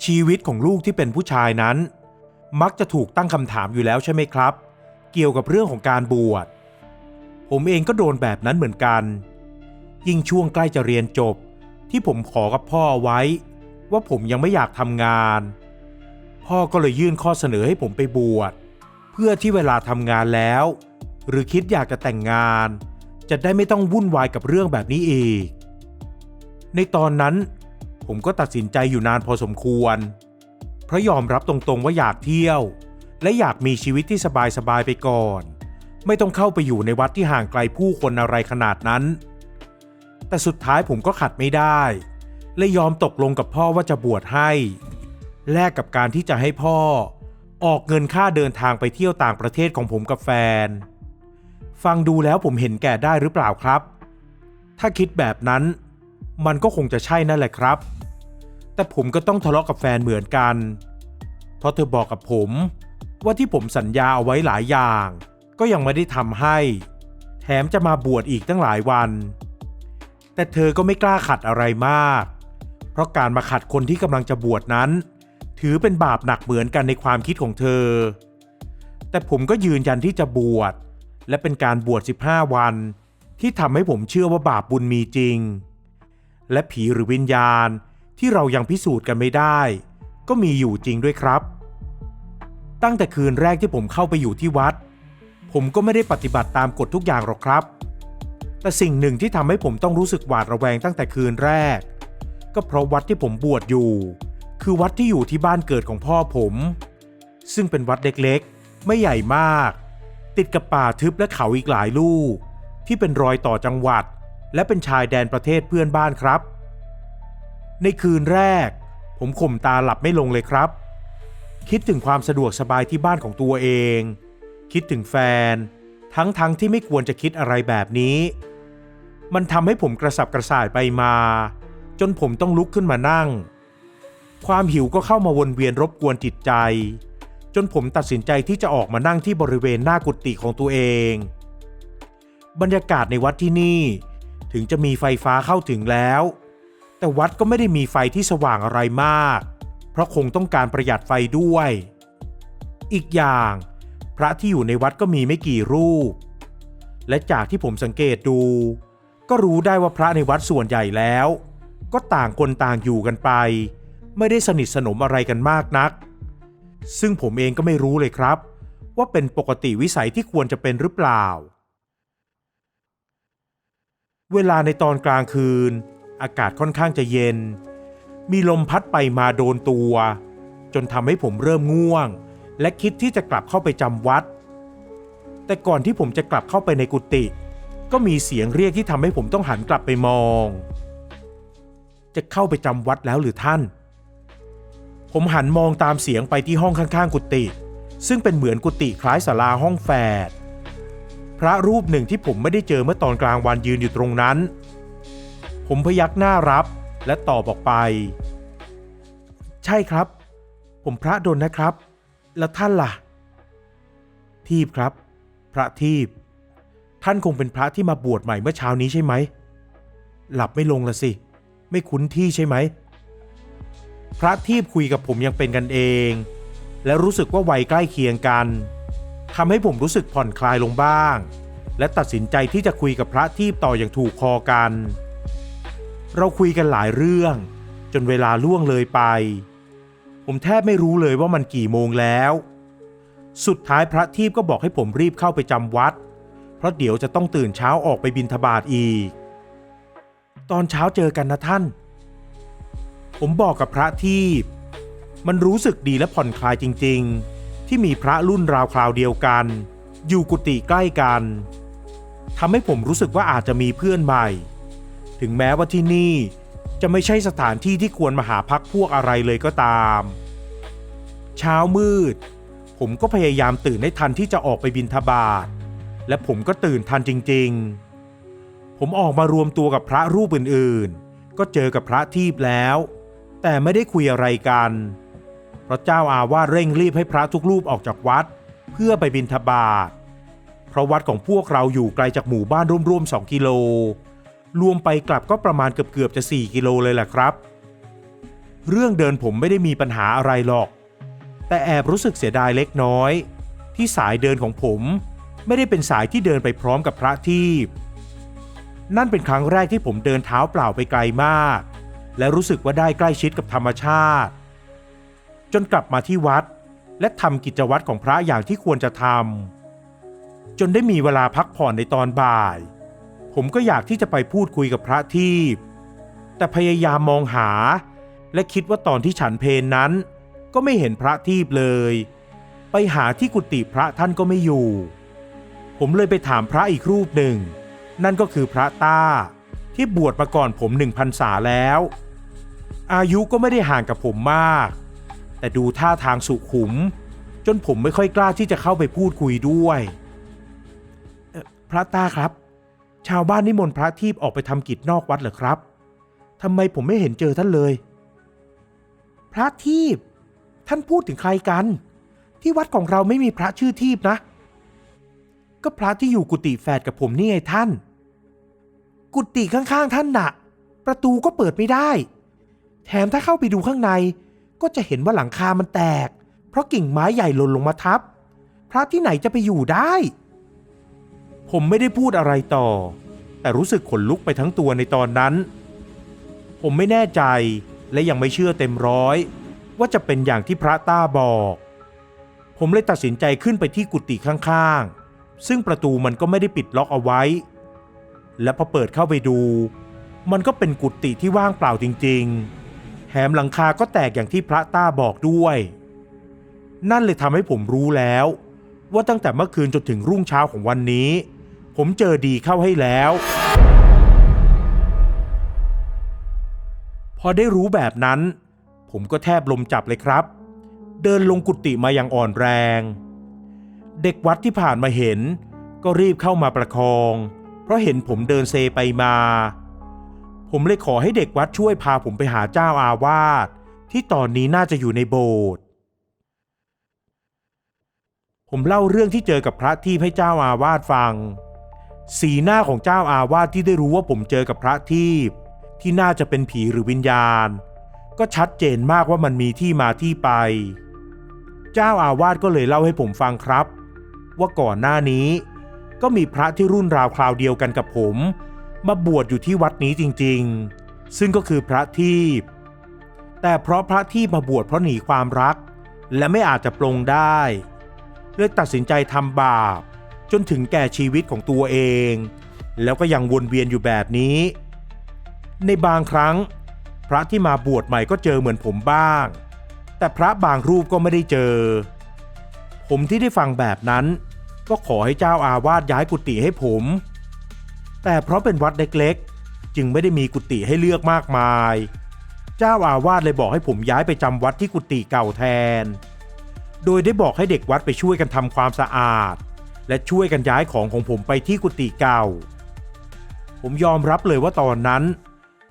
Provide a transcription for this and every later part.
ชีวิตของลูกที่เป็นผู้ชายนั้นมักจะถูกตั้งคำถามอยู่แล้วใช่ไหมครับเกี่ยวกับเรื่องของการบวชผมเองก็โดนแบบนั้นเหมือนกันยิ่งช่วงใกล้จะเรียนจบที่ผมขอกับพ่อไว้ว่าผมยังไม่อยากทำงานพ่อก็เลยยื่นข้อเสนอให้ผมไปบวชเพื่อที่เวลาทำงานแล้วหรือคิดอยากจะแต่งงานจะได้ไม่ต้องวุ่นวายกับเรื่องแบบนี้อีกในตอนนั้นผมก็ตัดสินใจอยู่นานพอสมควรเพราะยอมรับตรงๆว่าอยากเที่ยวและอยากมีชีวิตที่สบายๆไปก่อนไม่ต้องเข้าไปอยู่ในวัดที่ห่างไกลผู้คนอะไรขนาดนั้นแต่สุดท้ายผมก็ขัดไม่ได้และยอมตกลงกับพ่อว่าจะบวชให้แลกกับการที่จะให้พ่อออกเงินค่าเดินทางไปเที่ยวต่างประเทศของผมกับแฟนฟังดูแล้วผมเห็นแก่ได้หรือเปล่าครับถ้าคิดแบบนั้นมันก็คงจะใช่นั่นแหละครับแต่ผมก็ต้องทะเลาะกับแฟนเหมือนกันเพราะเธอบอกกับผมว่าที่ผมสัญญาเอาไว้หลายอย่างก็ยังไม่ได้ทำให้แถมจะมาบวชอีกตั้งหลายวันแต่เธอก็ไม่กล้าขัดอะไรมากเพราะการมาขัดคนที่กำลังจะบวชนั้นถือเป็นบาปหนักเหมือนกันในความคิดของเธอแต่ผมก็ยืนยันที่จะบวชและเป็นการบวช15 วันที่ทำให้ผมเชื่อว่าบาปบุญมีจริงและผีหรือวิญญาณที่เรายังพิสูจน์กันไม่ได้ก็มีอยู่จริงด้วยครับตั้งแต่คืนแรกที่ผมเข้าไปอยู่ที่วัดผมก็ไม่ได้ปฏิบัติตามกฎทุกอย่างหรอกครับแต่สิ่งหนึ่งที่ทำให้ผมต้องรู้สึกหวาดระแวงตั้งแต่คืนแรกก็เพราะวัดที่ผมบวชอยู่คือวัดที่อยู่ที่บ้านเกิดของพ่อผมซึ่งเป็นวัดเล็กๆไม่ใหญ่มากติดกับป่าทึบและเขาอีกหลายลูกที่เป็นรอยต่อจังหวัดและเป็นชายแดนประเทศเพื่อนบ้านครับในคืนแรกผมข่มตาหลับไม่ลงเลยครับคิดถึงความสะดวกสบายที่บ้านของตัวเองคิดถึงแฟนทั้งที่ไม่ควรจะคิดอะไรแบบนี้มันทำให้ผมกระสับกระส่ายไปมาจนผมต้องลุกขึ้นมานั่งความหิวก็เข้ามาวนเวียนรบกวนจิตใจจนผมตัดสินใจที่จะออกมานั่งที่บริเวณหน้ากุฏิของตัวเองบรรยากาศในวัดที่นี่ถึงจะมีไฟฟ้าเข้าถึงแล้วแต่วัดก็ไม่ได้มีไฟที่สว่างอะไรมากเพราะคงต้องการประหยัดไฟด้วยอีกอย่างพระที่อยู่ในวัดก็มีไม่กี่รูปและจากที่ผมสังเกตดูก็รู้ได้ว่าพระในวัดส่วนใหญ่แล้วก็ต่างคนต่างอยู่กันไปไม่ได้สนิทสนมอะไรกันมากนักซึ่งผมเองก็ไม่รู้เลยครับว่าเป็นปกติวิสัยที่ควรจะเป็นหรือเปล่าเวลาในตอนกลางคืนอากาศค่อนข้างจะเย็นมีลมพัดไปมาโดนตัวจนทำให้ผมเริ่มง่วงและคิดที่จะกลับเข้าไปจำวัดแต่ก่อนที่ผมจะกลับเข้าไปในกุฏิก็มีเสียงเรียกที่ทำให้ผมต้องหันกลับไปมองจะเข้าไปจำวัดแล้วหรือท่านผมหันมองตามเสียงไปที่ห้องข้างๆกุฏิซึ่งเป็นเหมือนกุฏิคล้ายศาลาห้องแฝดพระรูปหนึ่งที่ผมไม่ได้เจอเมื่อตอนกลางวันยืนอยู่ตรงนั้นผมพยักหน้ารับและตอบออกไปใช่ครับผมพระดลนะครับแล้วท่านล่ะทีพครับพระทีพท่านคงเป็นพระที่มาบวชใหม่เมื่อเช้านี้ใช่ไหมหลับไม่ลงละสิไม่คุ้นที่ใช่ไหมพระทีพคุยกับผมยังเป็นกันเองและรู้สึกว่าวัยใกล้เคียงกันทำให้ผมรู้สึกผ่อนคลายลงบ้างและตัดสินใจที่จะคุยกับพระทีพต่ออย่างถูกคอกันเราคุยกันหลายเรื่องจนเวลาล่วงเลยไปผมแทบไม่รู้เลยว่ามันกี่โมงแล้วสุดท้ายพระทีพก็บอกให้ผมรีบเข้าไปจำวัดเพราะเดี๋ยวจะต้องตื่นเช้าออกไปบิณฑบาตอีกตอนเช้าเจอกันนะท่านผมบอกกับพระทีพมันรู้สึกดีและผ่อนคลายจริงๆที่มีพระรุ่นราวคราวเดียวกันอยู่กุฏิใกล้กันทำให้ผมรู้สึกว่าอาจจะมีเพื่อนใหม่ถึงแม้ว่าที่นี่จะไม่ใช่สถานที่ที่ควรมาหาพรรคพวกอะไรเลยก็ตามเช้ามืดผมก็พยายามตื่นให้ทันที่จะออกไปบิณฑบาตและผมก็ตื่นทันจริงๆผมออกมารวมตัวกับพระรูปอื่นๆก็เจอกับพระทีพแล้วแต่ไม่ได้คุยอะไรกันเพราะเจ้าอาวาสเร่งรีบให้พระทุกรูปออกจากวัดเพื่อไปบิณฑบาตเพราะวัดของพวกเราอยู่ไกลจากหมู่บ้านร่วมๆ2 กิโลรวมไปกลับก็ประมาณเกือบจะ4 กิโลเลยแหละครับ เรื่องเดินผมไม่ได้มีปัญหาอะไรหรอกแต่แอบรู้สึกเสียดายเล็กน้อยที่สายเดินของผมไม่ได้เป็นสายที่เดินไปพร้อมกับพระทีปนั่นเป็นครั้งแรกที่ผมเดินเท้าเปล่าไปไกลมากและรู้สึกว่าได้ใกล้ชิดกับธรรมชาติจนกลับมาที่วัดและทำกิจวัตรของพระอย่างที่ควรจะทำจนได้มีเวลาพักผ่อนในตอนบ่ายผมก็อยากที่จะไปพูดคุยกับพระทีปแต่พยายามมองหาและคิดว่าตอนที่ฉันเพลนั้นก็ไม่เห็นพระทีปเลยไปหาที่กุฏิพระท่านก็ไม่อยู่ผมเลยไปถามพระอีกรูปหนึ่งนั่นก็คือพระต้าที่บวชมาก่อนผม1 พรรษาแล้วอายุก็ไม่ได้ห่างกับผมมากแต่ดูท่าทางสุขุมจนผมไม่ค่อยกล้าที่จะเข้าไปพูดคุยด้วยพระต้าครับชาวบ้านนิมนต์พระทีปออกไปทำกิจนอกวัดเหรอครับทำไมผมไม่เห็นเจอท่านเลยพระทีปท่านพูดถึงใครกันที่วัดของเราไม่มีพระชื่อทีปนะก็พระที่อยู่กุฏิแฝดกับผมนี่ไงท่านกุฏิข้างๆท่านน่ะประตูก็เปิดไม่ได้แถมถ้าเข้าไปดูข้างในก็จะเห็นว่าหลังคามันแตกเพราะกิ่งไม้ใหญ่หล่นลงมาทับพระที่ไหนจะไปอยู่ได้ผมไม่ได้พูดอะไรต่อแต่รู้สึกขนลุกไปทั้งตัวในตอนนั้นผมไม่แน่ใจและยังไม่เชื่อเต็มร้อยว่าจะเป็นอย่างที่พระต้าบอกผมเลยตัดสินใจขึ้นไปที่กุฏิข้างๆซึ่งประตูมันก็ไม่ได้ปิดล็อกเอาไว้และพอเปิดเข้าไปดูมันก็เป็นกุฏิที่ว่างเปล่าจริงๆแถมหลังคาก็แตกอย่างที่พระต้าบอกด้วยนั่นเลยทำให้ผมรู้แล้วว่าตั้งแต่เมื่อคืนจนถึงรุ่งเช้าของวันนี้ผมเจอดีเข้าให้แล้วพอได้รู้แบบนั้นผมก็แทบลมจับเลยครับเดินลงกุฏิมาอย่างอ่อนแรงเด็กวัดที่ผ่านมาเห็นก็รีบเข้ามาประคองเพราะเห็นผมเดินเซไปมาผมเลยขอให้เด็กวัดช่วยพาผมไปหาเจ้าอาวาสที่ตอนนี้น่าจะอยู่ในโบสถ์ผมเล่าเรื่องที่เจอกับพระทีปให้เจ้าอาวาสฟังสีหน้าของเจ้าอาวาสที่ได้รู้ว่าผมเจอกับพระทีปที่น่าจะเป็นผีหรือวิญญาณก็ชัดเจนมากว่ามันมีที่มาที่ไปเจ้าอาวาสก็เลยเล่าให้ผมฟังครับว่าก่อนหน้านี้ก็มีพระที่รุ่นราวคราวเดียวกันกับผมมาบวชอยู่ที่วัดนี้จริงๆซึ่งก็คือพระทีปแต่เพราะพระทีปมาบวชเพราะหนีความรักและไม่อาจจะปลงได้เลยตัดสินใจทำบาปจนถึงแก่ชีวิตของตัวเองแล้วก็ยังวนเวียนอยู่แบบนี้ในบางครั้งพระที่มาบวชใหม่ก็เจอเหมือนผมบ้างแต่พระบางรูปก็ไม่ได้เจอผมที่ได้ฟังแบบนั้นก็ขอให้เจ้าอาวาสย้ายกุฏิให้ผมแต่เพราะเป็นวัดเล็กๆจึงไม่ได้มีกุฏิให้เลือกมากมายเจ้าอาวาสเลยบอกให้ผมย้ายไปจำวัดที่กุฏิเก่าแทนโดยได้บอกให้เด็กวัดไปช่วยกันทำความสะอาดและช่วยกันย้ายของผมไปที่กุฏิเก่าผมยอมรับเลยว่าตอนนั้น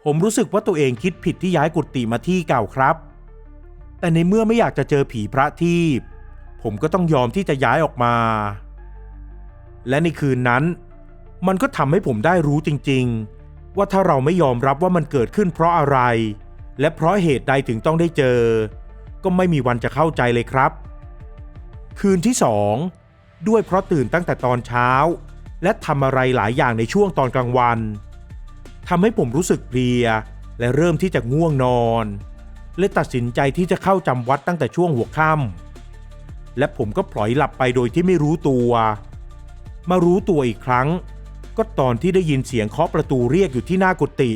ผมรู้สึกว่าตัวเองคิดผิดที่ย้ายกุฏิมาที่เก่าครับแต่ในเมื่อไม่อยากจะเจอผีพระทีปผมก็ต้องยอมที่จะย้ายออกมาและในคืนนั้นมันก็ทำให้ผมได้รู้จริงๆว่าถ้าเราไม่ยอมรับว่ามันเกิดขึ้นเพราะอะไรและเพราะเหตุใดถึงต้องได้เจอก็ไม่มีวันจะเข้าใจเลยครับคืนที่2ด้วยเพราะตื่นตั้งแต่ตอนเช้าและทำอะไรหลายอย่างในช่วงตอนกลางวันทำให้ผมรู้สึกเพลียและเริ่มที่จะง่วงนอนเลยตัดสินใจที่จะเข้าจำวัดตั้งแต่ช่วงหัวค่ำและผมก็พลอยหลับไปโดยที่ไม่รู้ตัวมารู้ตัวอีกครั้งก็ตอนที่ได้ยินเสียงเคาะประตูเรียกอยู่ที่หน้ากุฏิ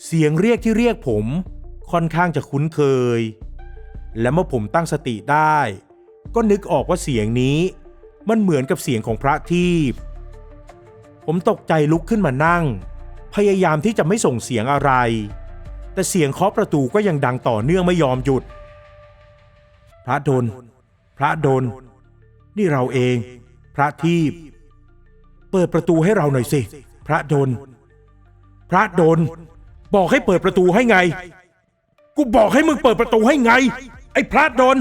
เสียงเรียกที่เรียกผมค่อนข้างจะคุ้นเคยและเมื่อผมตั้งสติได้ก็นึกออกว่าเสียงนี้มันเหมือนกับเสียงของพระทีปผมตกใจลุกขึ้นมานั่งพยายามที่จะไม่ส่งเสียงอะไรแต่เสียงเคาะประตูก็ยังดังต่อเนื่องไม่ยอมหยุดพระดลพระดลนี่เราเองพระทีปเปิดประตูให้เราหน่อยสิพระดลพระดลบอกให้เปิดประตูให้ไงกูบอกให้มึงเปิดประตูให้ไงไอ้พระดล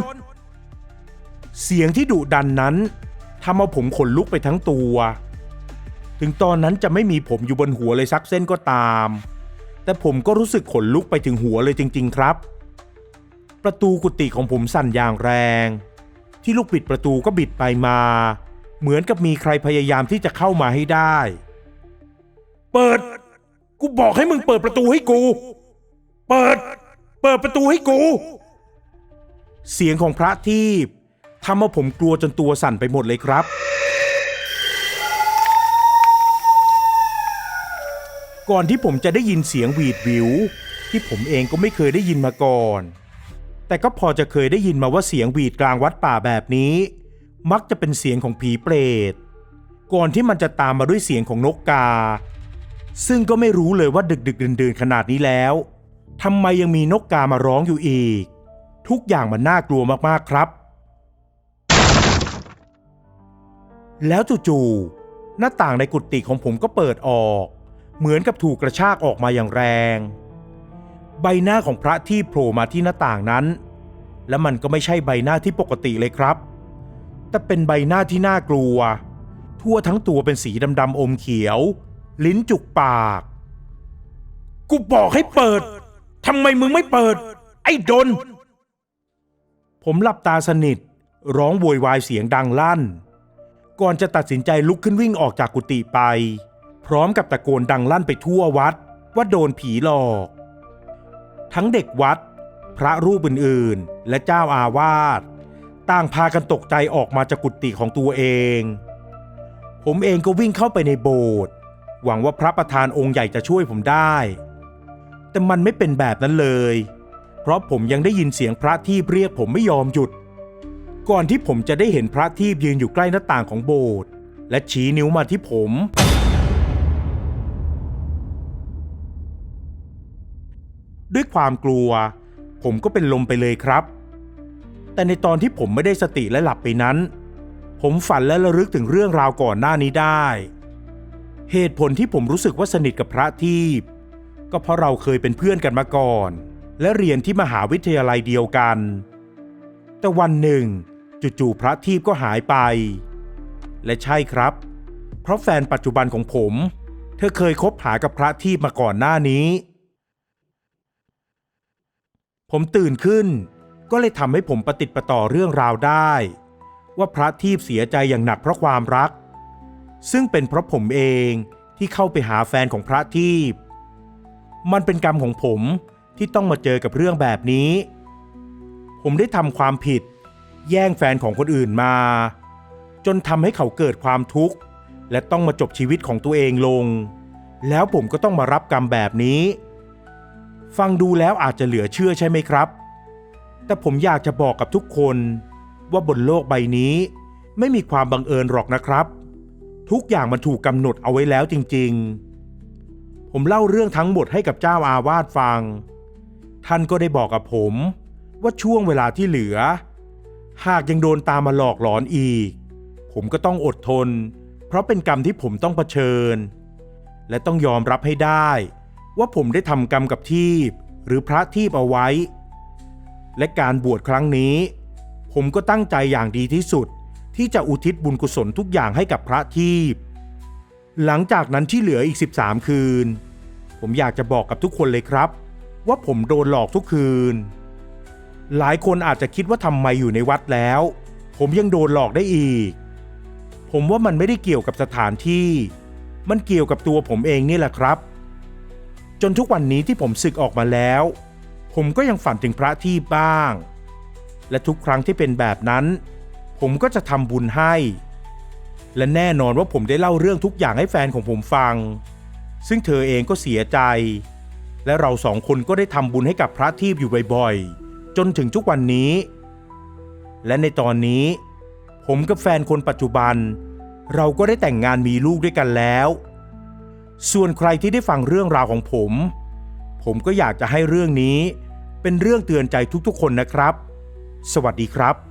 เสียงที่ดุดันนั้นทำเอาผมขนลุกไปทั้งตัวถึงตอนนั้นจะไม่มีผมอยู่บนหัวเลยสักเส้นก็ตาม แต่ผมก็รู้สึกขนลุกไปถึงหัวเลยจริงๆครับประตูกุฏิของผมสั่นอย่างแรงที่ลูกบิดประตูก็บิดไปมาเหมือนกับมีใครพยายามที่จะเข้ามาให้ได้เปิดกูบอกให้มึงเปิดประตูให้กูเปิดประตูให้กูเสียงของพระทีปทำให้ผมกลัวจนตัวสั่นไปหมดเลยครับก่อนที่ผมจะได้ยินเสียงหวีดหวิวที่ผมเองก็ไม่เคยได้ยินมาก่อนแต่ก็พอจะเคยได้ยินมาว่าเสียงหวีดกลางวัดป่าแบบนี้มักจะเป็นเสียงของผีเปรตก่อนที่มันจะตามมาด้วยเสียงของนกกาซึ่งก็ไม่รู้เลยว่าดึกดื่นขนาดนี้แล้วทำไมยังมีนกกามาร้องอยู่อีกทุกอย่างมันน่ากลัวมากๆครับแล้วจู่ๆหน้าต่างในกุฏิของผมก็เปิดออกเหมือนกับถูกกระชากออกมาอย่างแรงใบหน้าของพระที่โผล่มาที่หน้าต่างนั้นและมันก็ไม่ใช่ใบหน้าที่ปกติเลยครับแต่เป็นใบหน้าที่น่ากลัวทั่วทั้งตัวเป็นสีดำๆอมเขียวลิ้นจุกปากกูบอกให้เปิดทำไมมึงไม่เปิดไอ้ดนผมหลับตาสนิทร้องโวยวายเสียงดังลั่นก่อนจะตัดสินใจลุกขึ้นวิ่งออกจากกุฏิไปพร้อมกับตะโกนดังลั่นไปทั่ววัดว่าโดนผีหลอกทั้งเด็กวัดพระรูปอื่นๆและเจ้าอาวาสต่างพากันตกใจออกมาจากกุฏิของตัวเองผมเองก็วิ่งเข้าไปในโบสถ์หวังว่าพระประธานองค์ใหญ่จะช่วยผมได้แต่มันไม่เป็นแบบนั้นเลยเพราะผมยังได้ยินเสียงพระทีปเรียกผมไม่ยอมหยุดก่อนที่ผมจะได้เห็นพระทีปยืนอยู่ใกล้หน้าต่างของโบสถ์และชี้นิ้วมาที่ผมด้วยความกลัวผมก็เป็นลมไปเลยครับแต่ในตอนที่ผมไม่ได้สติและหลับไปนั้นผมฝันและระลึกถึงเรื่องราวก่อนหน้านี้ได้เหตุผลที่ผมรู้สึกว่าสนิทกับพระทีปก็เพราะเราเคยเป็นเพื่อนกันมาก่อนและเรียนที่มหาวิทยาลัยเดียวกันแต่วันหนึ่งจู่ๆพระทีปก็หายไปและใช่ครับเพราะแฟนปัจจุบันของผมเธอเคยคบหากับพระทีปมาก่อนหน้านี้ผมตื่นขึ้นก็เลยทำให้ผมประติดประต่อเรื่องราวได้ว่าพระทีปเสียใจอย่างหนักเพราะความรักซึ่งเป็นเพราะผมเองที่เข้าไปหาแฟนของพระทีปมันเป็นกรรมของผมที่ต้องมาเจอกับเรื่องแบบนี้ผมได้ทำความผิดแย่งแฟนของคนอื่นมาจนทำให้เขาเกิดความทุกข์และต้องมาจบชีวิตของตัวเองลงแล้วผมก็ต้องมารับกรรมแบบนี้ฟังดูแล้วอาจจะเหลือเชื่อใช่ไหมครับแต่ผมอยากจะบอกกับทุกคนว่าบนโลกใบนี้ไม่มีความบังเอิญหรอกนะครับทุกอย่างมันถูกกำหนดเอาไว้แล้วจริงๆผมเล่าเรื่องทั้งหมดให้กับเจ้าอาวาสฟังท่านก็ได้บอกกับผมว่าช่วงเวลาที่เหลือหากยังโดนตามมาหลอกหลอนอีกผมก็ต้องอดทนเพราะเป็นกรรมที่ผมต้องเผชิญและต้องยอมรับให้ได้ว่าผมได้ทำกรรมกับทีปหรือพระทีปเอาไว้และการบวชครั้งนี้ผมก็ตั้งใจอย่างดีที่สุดที่จะอุทิศบุญกุศลทุกอย่างให้กับพระทีปหลังจากนั้นที่เหลืออีก13คืนผมอยากจะบอกกับทุกคนเลยครับว่าผมโดนหลอกทุกคืนหลายคนอาจจะคิดว่าทำไมอยู่ในวัดแล้วผมยังโดนหลอกได้อีกผมว่ามันไม่ได้เกี่ยวกับสถานที่มันเกี่ยวกับตัวผมเองนี่แหละครับจนทุกวันนี้ที่ผมสึกออกมาแล้วผมก็ยังฝันถึงพระทีปบ้างและทุกครั้งที่เป็นแบบนั้นผมก็จะทำบุญให้และแน่นอนว่าผมได้เล่าเรื่องทุกอย่างให้แฟนของผมฟังซึ่งเธอเองก็เสียใจและเราสองคนก็ได้ทำบุญให้กับพระทีปอยู่บ่อยๆจนถึงทุกวันนี้และในตอนนี้ผมกับแฟนคนปัจจุบันเราก็ได้แต่งงานมีลูกด้วยกันแล้วส่วนใครที่ได้ฟังเรื่องราวของผมก็อยากจะให้เรื่องนี้เป็นเรื่องเตือนใจทุกๆคนนะครับสวัสดีครับ